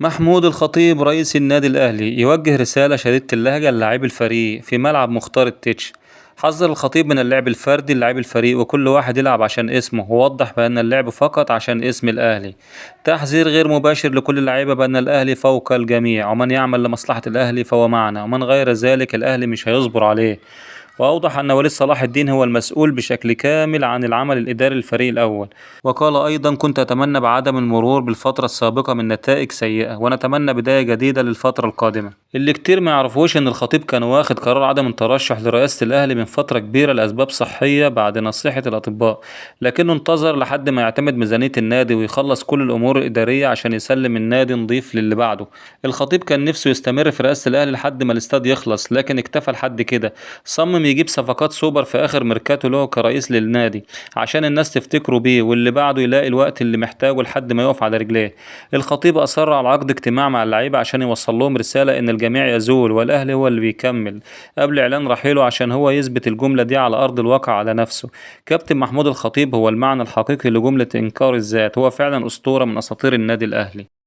محمود الخطيب رئيس النادي الأهلي يوجه رسالة شديدة اللهجة للاعبي الفريق في ملعب مختار التتش. حذر الخطيب من اللعب الفردي للاعبي الفريق وكل واحد يلعب عشان اسمه، ووضح بأن اللعب فقط عشان اسم الأهلي. تحذير غير مباشر لكل اللعيبة بأن الأهلي فوق الجميع، ومن يعمل لمصلحة الأهلي فهو معنا، ومن غير ذلك الأهلي مش هيصبر عليه. وأوضح أن وليد صلاح الدين هو المسؤول بشكل كامل عن العمل الإداري للفريق الأول. وقال أيضا: كنت أتمنى بعدم المرور بالفترة السابقة من نتائج سيئة، ونتمنى بداية جديدة للفترة القادمة. اللي كتير ما يعرفوش إن الخطيب كان واخد قرار عدم الترشح لرئاسة الأهلي من فترة كبيرة لأسباب صحية بعد نصيحة الأطباء، لكنه انتظر لحد ما يعتمد ميزانية النادي ويخلص كل الأمور الإدارية عشان يسلم النادي نضيف للي بعده. الخطيب كان نفسه يستمر في رئاسة الأهلي لحد ما الاستاد يخلص، لكن اكتفى لحد كده. صمم يجيب صفقات سوبر في آخر ميركاتو له كرئيس للنادي عشان الناس تفتكره بيه، واللي بعده يلاقي الوقت اللي محتاجه لحد ما يقف على رجليه. الخطيب أصر على عقد اجتماع مع اللعيبة عشان يوصل لهم رسالة إن الجميع يزول والأهلي هو اللي بيكمل، قبل إعلان رحيله عشان هو يثبت الجملة دي على أرض الواقع على نفسه. كابتن محمود الخطيب هو المعنى الحقيقي لجملة إنكار الذات، هو فعلا أسطورة من أساطير النادي الأهلي.